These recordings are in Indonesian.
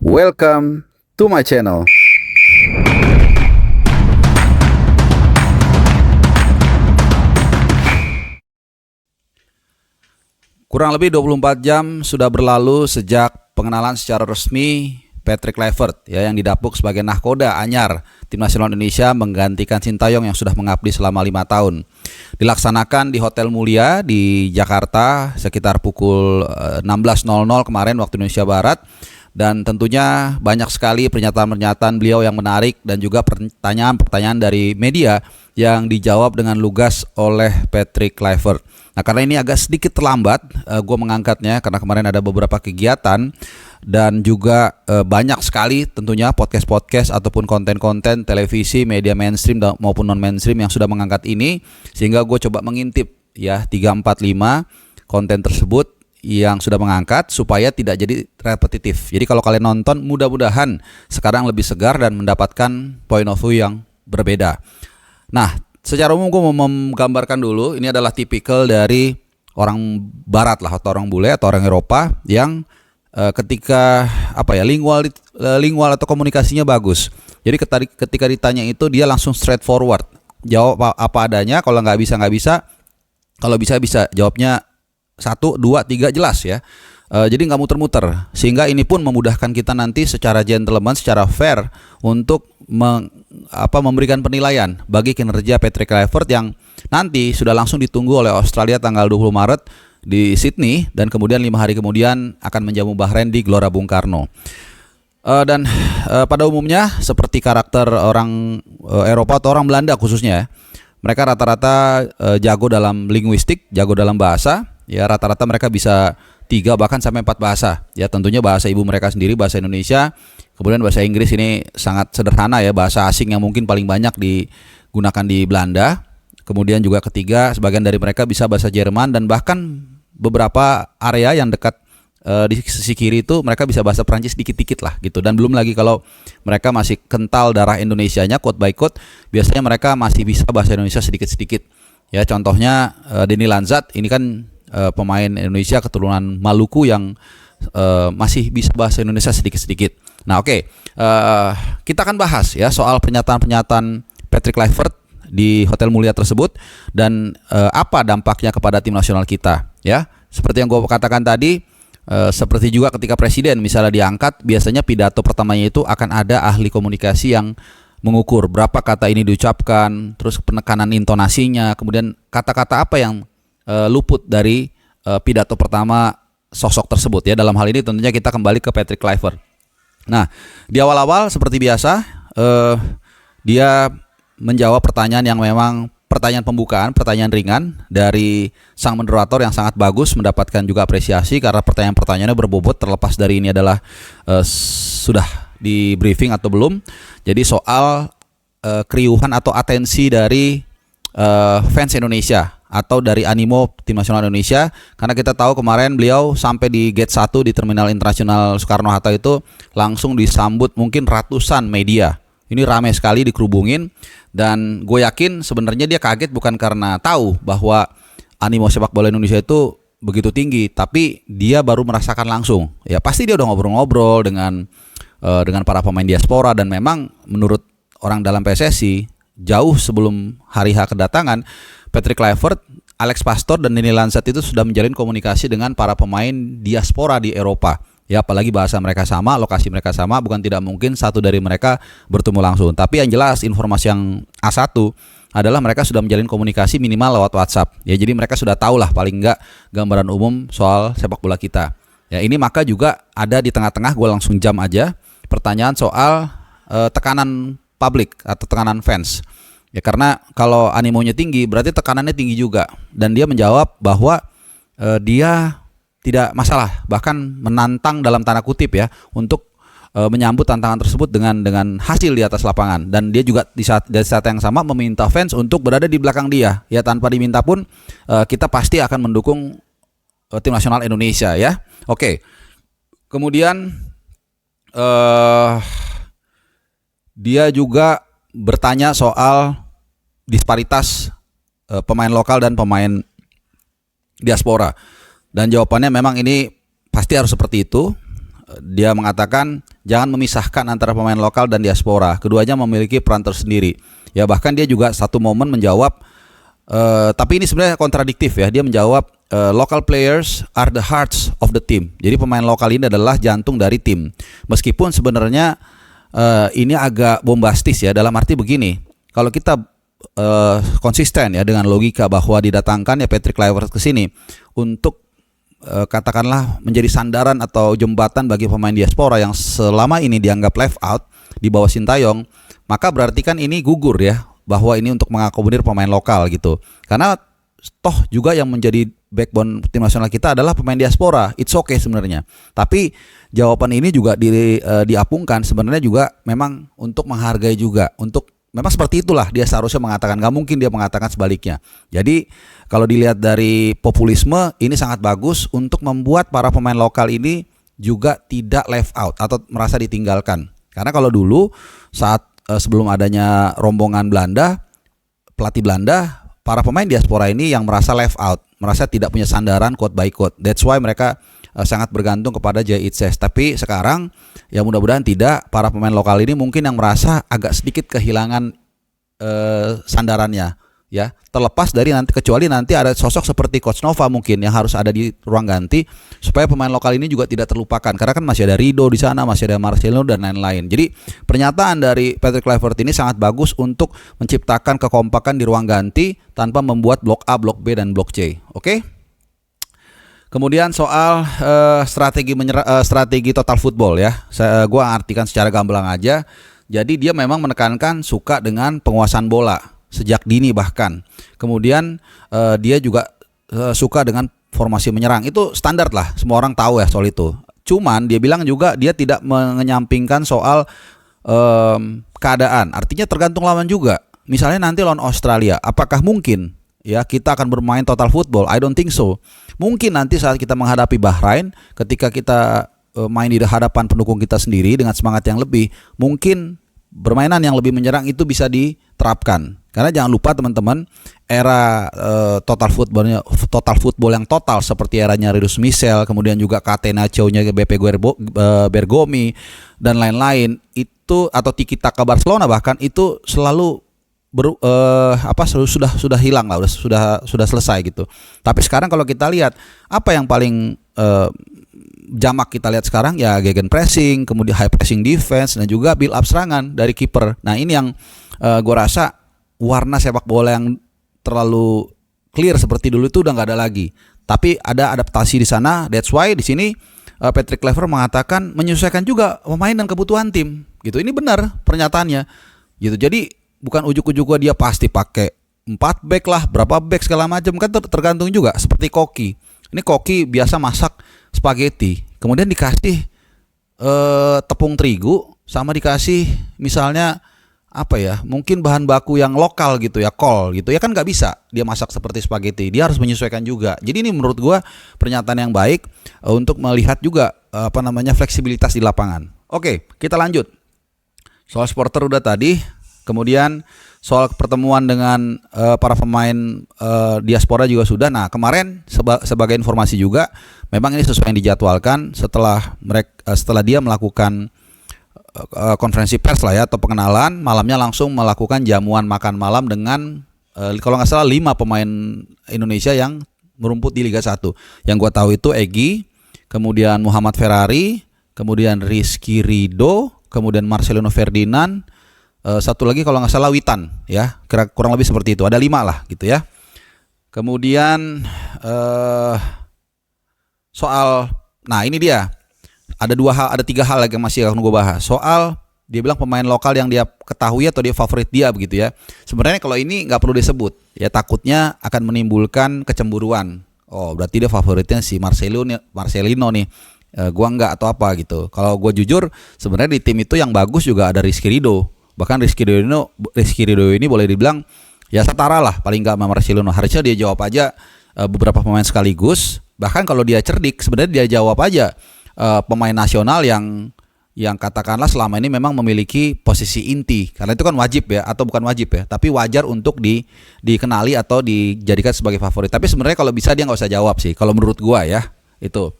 Welcome to my channel. Kurang lebih 24 jam sudah berlalu sejak pengenalan secara resmi Patrick Kluivert ya, yang didapuk sebagai nahkoda anyar tim nasional Indonesia menggantikan Sintayong yang sudah mengabdi selama 5 tahun. Dilaksanakan di Hotel Mulia di Jakarta sekitar pukul 16.00 kemarin waktu Indonesia Barat. Dan tentunya banyak sekali pernyataan-pernyataan beliau yang menarik dan juga pertanyaan-pertanyaan dari media yang dijawab dengan lugas oleh Patrick Kluivert. Nah, karena ini agak sedikit terlambat gue mengangkatnya karena kemarin ada beberapa kegiatan dan juga banyak sekali tentunya podcast-podcast ataupun konten-konten televisi, media mainstream maupun non-mainstream yang sudah mengangkat ini, sehingga gue coba mengintip ya 3, 4, 5 konten tersebut yang sudah mengangkat supaya tidak jadi repetitif. Jadi kalau kalian nonton, mudah-mudahan sekarang lebih segar dan mendapatkan point of view yang berbeda. Nah, secara umum gue mau menggambarkan dulu, ini adalah tipikal dari orang barat lah, atau orang bule atau orang Eropa yang ketika lingual atau komunikasinya bagus. Jadi ketika ditanya itu dia langsung straightforward, jawab apa adanya. Kalau nggak bisa, kalau bisa jawabnya 1, 2, 3 jelas ya. Jadi nggak muter-muter, sehingga ini pun memudahkan kita nanti secara gentleman, secara fair untuk memberikan penilaian bagi kinerja Patrick Kluivert yang nanti sudah langsung ditunggu oleh Australia tanggal 20 Maret di Sydney, dan kemudian 5 hari kemudian akan menjamu Bahrain di Gelora Bung Karno. Dan pada umumnya seperti karakter orang Eropa atau orang Belanda khususnya ya, mereka rata-rata jago dalam linguistik, jago dalam bahasa. Ya, rata-rata mereka bisa 3 bahkan sampai 4 bahasa. Ya, tentunya bahasa ibu mereka sendiri bahasa Indonesia, kemudian bahasa Inggris ini sangat sederhana ya, bahasa asing yang mungkin paling banyak digunakan di Belanda. Kemudian juga ketiga, sebagian dari mereka bisa bahasa Jerman, dan bahkan beberapa area yang dekat di sisi kiri itu mereka bisa bahasa Prancis dikit-dikit lah gitu. Dan belum lagi kalau mereka masih kental darah Indonesianya, quote by quote, biasanya mereka masih bisa bahasa Indonesia sedikit-sedikit. Ya, contohnya Denny Lanzat ini kan pemain Indonesia keturunan Maluku yang masih bisa bahasa Indonesia sedikit-sedikit. Nah, oke. Kita akan bahas ya soal pernyataan-pernyataan Patrick Kluivert di Hotel Mulia tersebut dan apa dampaknya kepada tim nasional kita ya. Seperti yang gue katakan tadi, seperti juga ketika presiden misalnya diangkat, biasanya pidato pertamanya itu akan ada ahli komunikasi yang mengukur berapa kata ini diucapkan, terus penekanan intonasinya, kemudian kata-kata apa yang luput dari pidato pertama sosok tersebut ya. Dalam hal ini tentunya kita kembali ke Patrick Kluivert. Nah, di awal-awal seperti biasa dia menjawab pertanyaan yang memang pertanyaan pembukaan, pertanyaan ringan dari sang moderator yang sangat bagus, mendapatkan juga apresiasi karena pertanyaan-pertanyaannya berbobot, terlepas dari ini adalah sudah di briefing atau belum. Jadi soal keriuhan atau atensi dari fans Indonesia atau dari animo tim nasional Indonesia, karena kita tahu kemarin beliau sampai di gate 1 di Terminal Internasional Soekarno-Hatta itu langsung disambut mungkin ratusan media. Ini ramai sekali dikerubungin, dan gue yakin sebenarnya dia kaget bukan karena tahu bahwa animo sepak bola Indonesia itu begitu tinggi, tapi dia baru merasakan langsung. Ya pasti dia udah ngobrol-ngobrol dengan para pemain diaspora, dan memang menurut orang dalam PSSI jauh sebelum hari H kedatangan Patrick Kluivert, Alex Pastoor dan Denny Lanzat itu sudah menjalin komunikasi dengan para pemain diaspora di Eropa. Ya, apalagi bahasa mereka sama, lokasi mereka sama, bukan tidak mungkin satu dari mereka bertemu langsung. Tapi yang jelas informasi yang A1 adalah mereka sudah menjalin komunikasi minimal lewat WhatsApp. Ya, jadi mereka sudah tahu lah paling enggak gambaran umum soal sepak bola kita. Ya, ini maka juga ada di tengah-tengah, gue langsung jam aja pertanyaan soal tekanan publik atau tekanan fans. Ya, karena kalau animonya tinggi berarti tekanannya tinggi juga, dan dia menjawab bahwa dia tidak masalah, bahkan menantang dalam tanda kutip ya untuk menyambut tantangan tersebut dengan hasil di atas lapangan, dan dia juga di saat yang sama meminta fans untuk berada di belakang dia ya, tanpa diminta pun kita pasti akan mendukung tim nasional Indonesia ya. Oke. Kemudian dia juga bertanya soal disparitas pemain lokal dan pemain diaspora, dan jawabannya memang ini pasti harus seperti itu. Dia mengatakan jangan memisahkan antara pemain lokal dan diaspora. Keduanya memiliki peran tersendiri. Ya bahkan dia juga satu momen menjawab, tapi ini sebenarnya kontradiktif ya. Dia menjawab local players are the hearts of the team. Jadi pemain lokal ini adalah jantung dari tim. Meskipun sebenarnya ini agak bombastis ya. Dalam arti begini, kalau kita konsisten ya dengan logika bahwa didatangkan ya Patrick Kluivert ke sini untuk katakanlah menjadi sandaran atau jembatan bagi pemain diaspora yang selama ini dianggap left out di bawah Sintayong, maka berarti kan ini gugur ya, bahwa ini untuk mengakomodir pemain lokal gitu. Karena toh juga yang menjadi backbone tim nasional kita adalah pemain diaspora. It's okay sebenarnya. Tapi jawaban ini juga diapungkan sebenarnya juga memang untuk menghargai juga, untuk memang seperti itulah dia seharusnya mengatakan, nggak mungkin dia mengatakan sebaliknya. Jadi kalau dilihat dari populisme, ini sangat bagus untuk membuat para pemain lokal ini juga tidak left out atau merasa ditinggalkan. Karena kalau dulu saat sebelum adanya rombongan Belanda, pelatih Belanda, para pemain diaspora ini yang merasa left out, merasa tidak punya sandaran quote by quote. That's why mereka sangat bergantung kepada Jay Itzes. Tapi sekarang ya mudah-mudahan tidak, para pemain lokal ini mungkin yang merasa agak sedikit kehilangan sandarannya ya, terlepas dari nanti, kecuali nanti ada sosok seperti Coach Nova mungkin yang harus ada di ruang ganti supaya pemain lokal ini juga tidak terlupakan, karena kan masih ada Rido di sana, masih ada Marcelino dan lain-lain. Jadi pernyataan dari Patrick Kluivert ini sangat bagus untuk menciptakan kekompakan di ruang ganti tanpa membuat blok A, blok B dan blok C. Oke? Kemudian soal strategi total football ya, gua artikan secara gamblang aja. Jadi dia memang menekankan suka dengan penguasaan bola sejak dini bahkan. Kemudian dia juga suka dengan formasi menyerang. Itu standar lah, semua orang tahu ya soal itu. Cuman dia bilang juga dia tidak menyampingkan soal keadaan. Artinya tergantung lawan juga. Misalnya nanti lawan Australia, apakah mungkin ya kita akan bermain total football? I don't think so. Mungkin nanti saat kita menghadapi Bahrain, ketika kita main di hadapan pendukung kita sendiri dengan semangat yang lebih, mungkin permainan yang lebih menyerang itu bisa diterapkan. Karena jangan lupa teman-teman, era total football yang total seperti eranya Ridus Michel, kemudian juga Catenaccio-nya BP Bergomi dan lain-lain itu, atau Tiki Taka Barcelona bahkan, itu selalu sudah hilang lah, sudah selesai gitu. Tapi sekarang kalau kita lihat apa yang paling jamak kita lihat sekarang ya gegen pressing, kemudian high pressing defense dan juga build up serangan dari kiper. Nah ini yang gue rasa warna sepak bola yang terlalu clear seperti dulu itu udah nggak ada lagi. Tapi ada adaptasi di sana. That's why di sini Patrick Kluivert mengatakan menyesuaikan juga pemain dan kebutuhan tim. Gitu. Ini benar pernyataannya. Gitu. Jadi bukan ujuk-ujuk dia pasti pakai 4 back lah, berapa back segala macam, kan tergantung juga. Seperti Koki. Ini Koki biasa masak spaghetti, kemudian dikasih tepung terigu sama dikasih misalnya apa ya, mungkin bahan baku yang lokal gitu ya, kol gitu ya, kan nggak bisa dia masak seperti spaghetti, dia harus menyesuaikan juga. Jadi ini menurut gua pernyataan yang baik untuk melihat juga fleksibilitas di lapangan. Oke, kita lanjut. Soal supporter udah tadi, kemudian soal pertemuan dengan para pemain diaspora juga sudah. Nah kemarin sebagai informasi juga, memang ini sesuai yang dijadwalkan setelah dia melakukan konferensi pers lah ya, atau pengenalan, malamnya langsung melakukan jamuan makan malam dengan kalau nggak salah 5 pemain Indonesia yang merumput di Liga 1. Yang gue tahu itu Egy, kemudian Muhammad Ferrari, kemudian Rizky Ridho, kemudian Marcelino Ferdinand, satu lagi kalau nggak salah Witan ya, kurang lebih seperti itu. Ada 5 lah gitu ya. Kemudian soal, nah ini dia, ada 3 hal lagi yang masih akan gue bahas. Soal dia bilang pemain lokal yang dia ketahui atau dia favorit dia begitu ya. Sebenarnya kalau ini nggak perlu disebut ya, takutnya akan menimbulkan kecemburuan. Oh berarti dia favoritnya si Marcelino nih. Gua nggak atau apa gitu. Kalau gue jujur, sebenarnya di tim itu yang bagus juga ada Rizky Ridho. Bahkan Rizky Ridho ini boleh dibilang ya setara lah paling nggak sama Marcelino. Harusnya dia jawab aja beberapa pemain sekaligus. Bahkan kalau dia cerdik, sebenarnya dia jawab aja pemain nasional yang katakanlah selama ini memang memiliki posisi inti. Karena itu kan wajib ya, atau bukan wajib ya, tapi wajar untuk dikenali atau dijadikan sebagai favorit. Tapi sebenarnya kalau bisa dia nggak usah jawab sih, kalau menurut gua ya itu.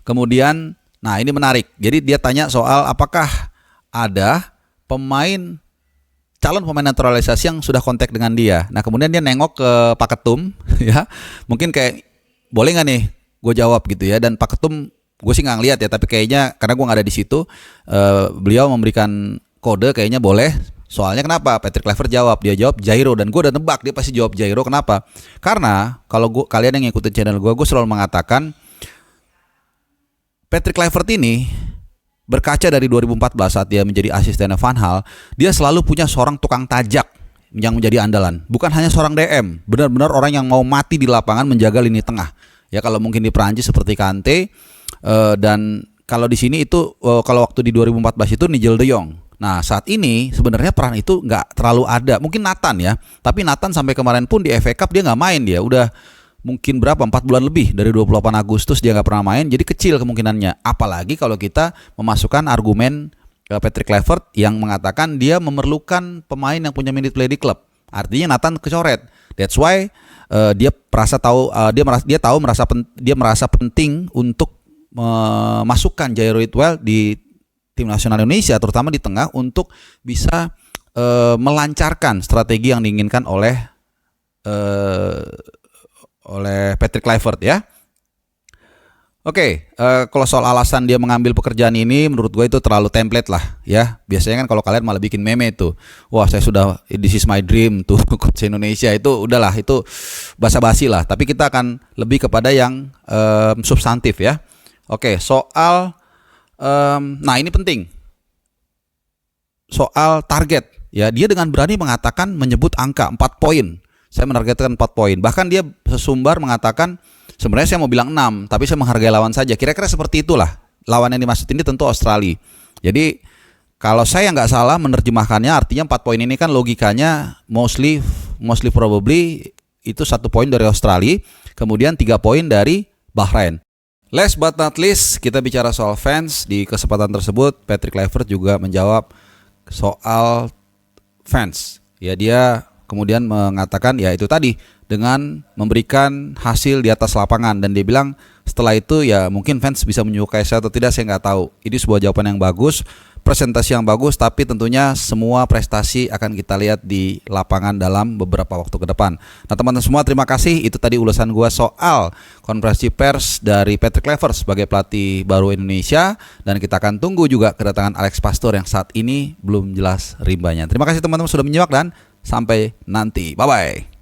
Kemudian Nah, ini menarik. Jadi dia tanya soal apakah ada calon pemain naturalisasi yang sudah kontak dengan dia. Nah, kemudian dia nengok ke Pak Ketum, ya, mungkin kayak boleh nggak nih gue jawab gitu ya. Dan Pak Ketum, gue sih nggak ngeliat ya, tapi kayaknya karena gue nggak ada di situ, beliau memberikan kode kayaknya boleh. Soalnya kenapa? Patrick Kluivert dia jawab Jairo, dan gue udah nebak dia pasti jawab Jairo. Kenapa? Karena kalau kalian yang ngikutin channel gue selalu mengatakan Patrick Kluivert ini, berkaca dari 2014 saat dia menjadi asistennya Van Gaal, dia selalu punya seorang tukang tajak yang menjadi andalan. Bukan hanya seorang DM, benar-benar orang yang mau mati di lapangan menjaga lini tengah. Ya, kalau mungkin di Prancis seperti Kante, dan kalau di sini itu kalau waktu di 2014 itu Nigel de Jong. Nah, saat ini sebenarnya peran itu nggak terlalu ada. Mungkin Nathan ya, tapi Nathan sampai kemarin pun di FA Cup dia nggak main, dia udah mungkin 4 bulan lebih dari 28 Agustus dia nggak pernah main, jadi kecil kemungkinannya. Apalagi kalau kita memasukkan argumen Patrick Kluivert yang mengatakan dia memerlukan pemain yang punya minute play di klub. Artinya Nathan kecoret. That's why dia merasa penting untuk memasukkan Jairo Whitwell di tim nasional Indonesia, terutama di tengah, untuk bisa melancarkan strategi yang diinginkan oleh Patrick Kluivert ya. Oke, kalau soal alasan dia mengambil pekerjaan ini, menurut gue itu terlalu template lah ya. Biasanya kan kalau kalian malah bikin meme itu, wah saya sudah, this is my dream tuh coach Indonesia, itu udahlah, itu basa-basi lah. Tapi kita akan lebih kepada yang substantif ya. Oke, soal nah ini penting, soal target ya. Dia dengan berani mengatakan, menyebut angka 4 poin. Saya menargetkan 4 poin. Bahkan dia sesumbar mengatakan sebenarnya saya mau bilang 6, tapi saya menghargai lawan saja. Kira-kira seperti itulah. Lawan yang dimaksud ini tentu Australia. Jadi kalau saya nggak salah menerjemahkannya, artinya 4 poin ini kan logikanya mostly probably itu 1 poin dari Australia, kemudian 3 poin dari Bahrain. Last but not least, kita bicara soal fans. Di kesempatan tersebut Patrick Kluivert juga menjawab soal fans. Ya, dia kemudian mengatakan ya itu tadi, dengan memberikan hasil di atas lapangan, dan dia bilang setelah itu ya mungkin fans bisa menyukai saya atau tidak, saya nggak tahu. Ini sebuah jawaban yang bagus, presentasi yang bagus, tapi tentunya semua prestasi akan kita lihat di lapangan dalam beberapa waktu ke depan. Nah teman-teman semua, terima kasih. Itu tadi ulasan gua soal konferensi pers dari Patrick Kluivert sebagai pelatih baru Indonesia, dan kita akan tunggu juga kedatangan Alex Pastor yang saat ini belum jelas rimbanya. Terima kasih teman-teman sudah menyimak, dan sampai nanti. Bye-bye.